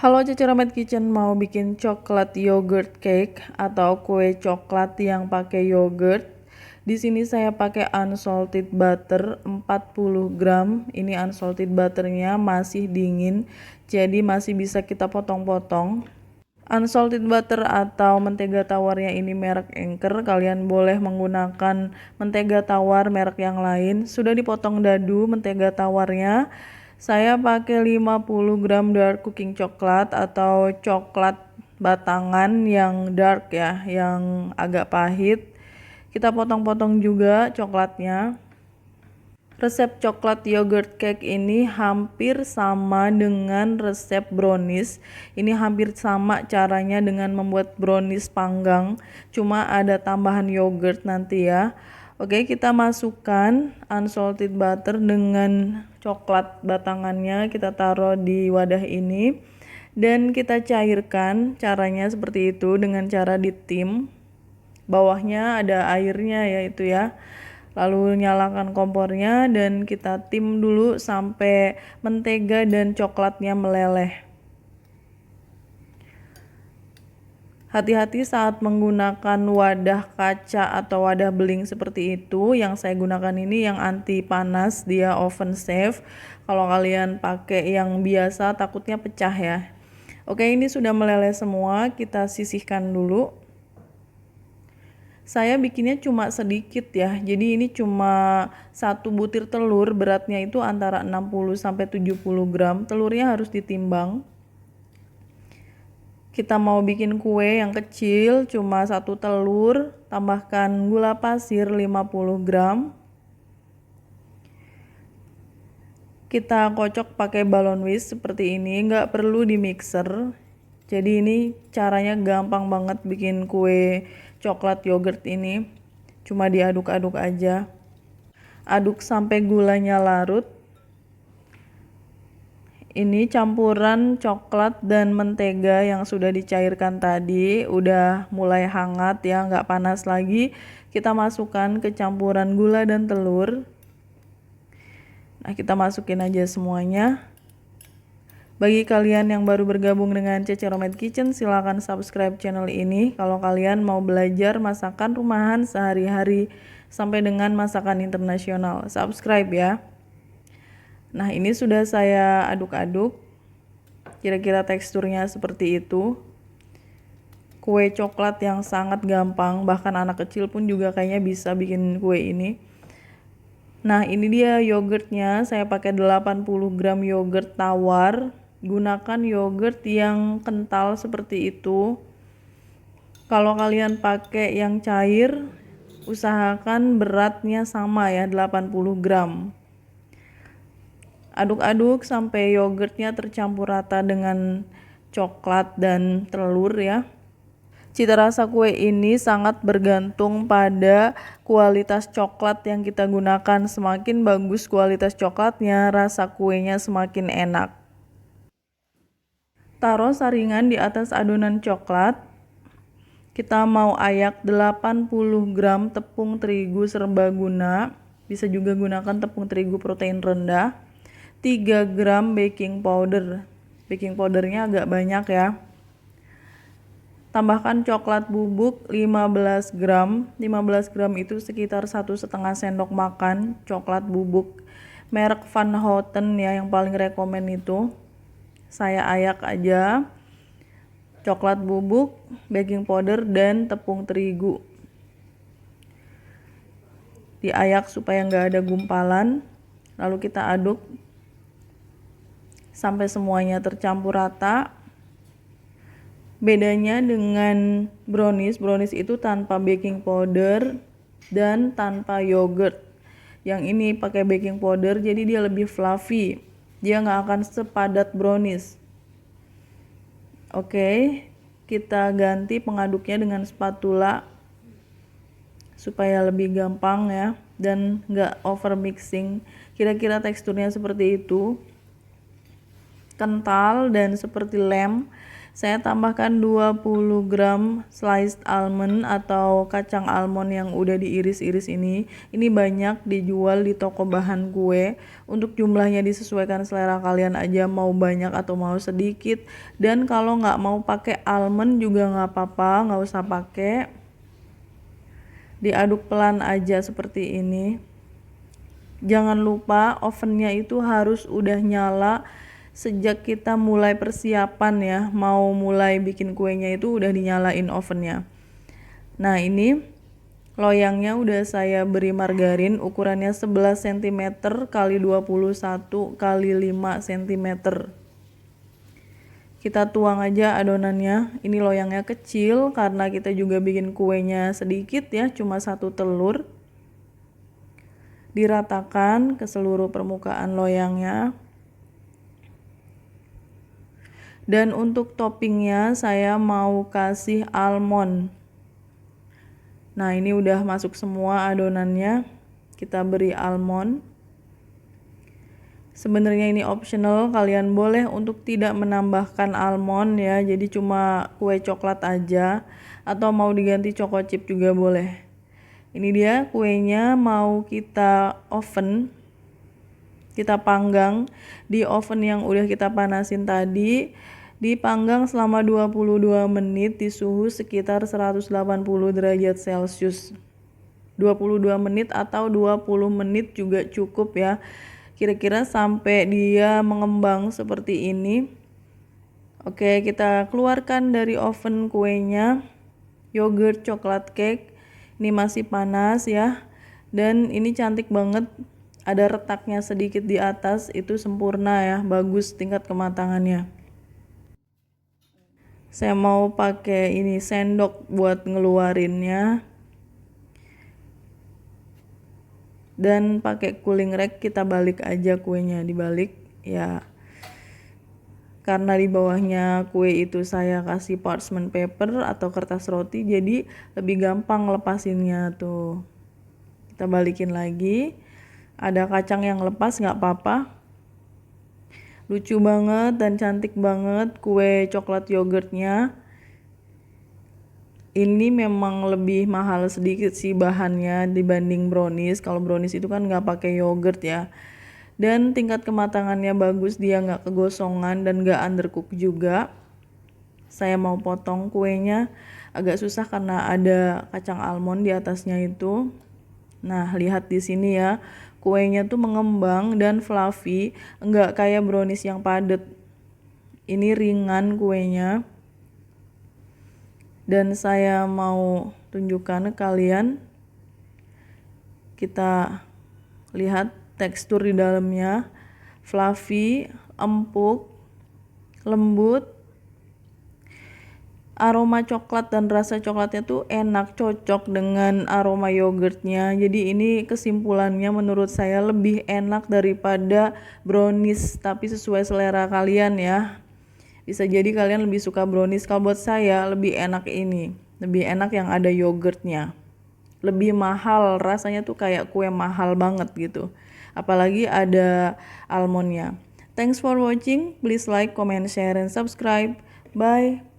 Halo Ceceromet Kitchen, mau bikin coklat yogurt cake atau kue coklat yang pakai yogurt. Di sini saya pakai unsalted butter 40 gram. Ini unsalted butternya masih dingin, jadi masih bisa kita potong-potong. Unsalted butter atau mentega tawarnya ini merek Anchor. Kalian boleh menggunakan mentega tawar merek yang lain. Sudah dipotong dadu mentega tawarnya. Saya pakai 50 gram dark cooking coklat atau coklat batangan yang dark ya, yang agak pahit. Kita potong-potong juga coklatnya. Resep coklat yogurt cake ini hampir sama dengan resep brownies. Ini hampir sama caranya dengan membuat brownies panggang, cuma ada tambahan yogurt nanti ya. Oke, kita masukkan unsalted butter dengan coklat batangannya, kita taruh di wadah ini dan kita cairkan. Caranya seperti itu dengan cara ditim. Bawahnya ada airnya yaitu ya. Lalu nyalakan kompornya dan kita tim dulu sampai mentega dan coklatnya meleleh. Hati-hati saat menggunakan wadah kaca atau wadah beling seperti itu. Yang saya gunakan ini yang anti panas, dia oven safe. Kalau kalian pakai yang biasa takutnya pecah ya. Oke, ini sudah meleleh semua, kita sisihkan dulu. Saya bikinnya cuma sedikit ya, jadi ini cuma 1 butir telur, beratnya itu antara 60 sampai 70 gram. Telurnya harus ditimbang. Kita mau bikin kue yang kecil, cuma 1 telur, tambahkan gula pasir 50 gram. Kita kocok pakai balon whisk seperti ini, nggak perlu di mixer. Jadi ini caranya gampang banget bikin kue coklat yogurt ini. Cuma diaduk-aduk aja. Aduk sampai gulanya larut. Ini campuran coklat dan mentega yang sudah dicairkan tadi. Udah mulai hangat ya, nggak panas lagi. Kita masukkan ke campuran gula dan telur. Nah, kita masukin aja semuanya. Bagi kalian yang baru bergabung dengan Ceceromet Kitchen, silahkan subscribe channel ini kalau kalian mau belajar masakan rumahan sehari-hari sampai dengan masakan internasional. Subscribe ya. Nah, ini sudah saya aduk-aduk. Kira-kira teksturnya seperti itu. Kue coklat yang sangat gampang, bahkan anak kecil pun juga kayaknya bisa bikin kue ini. Nah, ini dia yogurtnya. Saya pakai 80 gram yogurt tawar. Gunakan yogurt yang kental seperti itu. Kalau kalian pakai yang cair, usahakan beratnya sama ya, 80 gram. Aduk-aduk sampai yogurtnya tercampur rata dengan coklat dan telur ya. Cita rasa kue ini sangat bergantung pada kualitas coklat yang kita gunakan. Semakin bagus kualitas coklatnya, rasa kuenya semakin enak. Taruh saringan di atas adonan coklat. Kita mau ayak 80 gram tepung terigu serbaguna. Bisa juga gunakan tepung terigu protein rendah. 3 gram baking powder. Baking powdernya agak banyak ya. Tambahkan coklat bubuk 15 gram. 15 gram itu sekitar 1,5 sendok makan coklat bubuk. Merek Van Houten ya, yang paling rekomen itu. Saya ayak aja coklat bubuk, baking powder, dan tepung terigu. Diayak supaya nggak ada gumpalan. Lalu kita aduk sampai semuanya tercampur rata. Bedanya dengan brownies itu tanpa baking powder dan tanpa yogurt. Yang ini pakai baking powder, jadi dia lebih fluffy. Dia nggak akan sepadat brownies. Oke, kita ganti pengaduknya dengan spatula supaya lebih gampang ya dan nggak over mixing. Kira-kira teksturnya seperti itu, kental dan seperti lem. Saya tambahkan 20 gram sliced almond atau kacang almond yang udah diiris-iris ini. Ini banyak dijual di toko bahan kue. Untuk jumlahnya disesuaikan selera kalian aja, mau banyak atau mau sedikit. Dan kalau nggak mau pakai almond juga nggak apa-apa, nggak usah pakai. Diaduk pelan aja seperti ini. Jangan lupa ovennya itu harus udah nyala sejak kita mulai persiapan ya, mau mulai bikin kuenya itu udah dinyalain ovennya. Nah, ini loyangnya udah saya beri margarin, ukurannya 11 cm kali 21 kali 5 cm. Kita tuang aja adonannya. Ini loyangnya kecil karena kita juga bikin kuenya sedikit ya, cuma 1 telur. Diratakan ke seluruh permukaan loyangnya. Dan untuk toppingnya saya mau kasih almond. Nah, ini udah masuk semua adonannya. Kita beri almond. Sebenarnya ini optional, kalian boleh untuk tidak menambahkan almond ya. Jadi cuma kue coklat aja atau mau diganti choco chip juga boleh. Ini dia kuenya, mau kita oven. Kita panggang di oven yang udah kita panasin tadi. Dipanggang selama 22 menit di suhu sekitar 180 derajat Celcius. 22 menit atau 20 menit juga cukup ya. Kira-kira sampai dia mengembang seperti ini. Oke, kita keluarkan dari oven kuenya. Yogurt coklat cake. Ini masih panas ya. Dan ini cantik banget. Ada retaknya sedikit di atas, itu sempurna ya, bagus tingkat kematangannya. Saya mau pakai ini sendok buat ngeluarinnya. Dan pakai cooling rack kita balik aja kuenya, dibalik ya. Karena di bawahnya kue itu saya kasih parchment paper atau kertas roti, jadi lebih gampang lepasinnya tuh. Kita balikin lagi. Ada kacang yang lepas nggak apa-apa. Lucu banget dan cantik banget kue coklat yogurtnya. Ini memang lebih mahal sedikit sih bahannya dibanding brownies. Kalau brownies itu kan nggak pakai yogurt ya. Dan tingkat kematangannya bagus, dia nggak kegosongan dan nggak undercook juga. Saya mau potong kuenya, agak susah karena ada kacang almond di atasnya itu. Nah, lihat di sini ya, kuenya tuh mengembang dan fluffy, enggak kayak brownies yang padat. Ini ringan kuenya. Dan saya mau tunjukkan ke kalian. Kita lihat tekstur di dalamnya, fluffy, empuk, lembut. Aroma coklat dan rasa coklatnya tuh enak, cocok dengan aroma yogurtnya. Jadi ini kesimpulannya menurut saya lebih enak daripada brownies, tapi sesuai selera kalian ya. Bisa jadi kalian lebih suka brownies. Kalau buat saya lebih enak ini, lebih enak yang ada yogurtnya. Lebih mahal, rasanya tuh kayak kue mahal banget gitu. Apalagi ada almondnya. Thanks for watching. Please like, comment, share, and subscribe. Bye.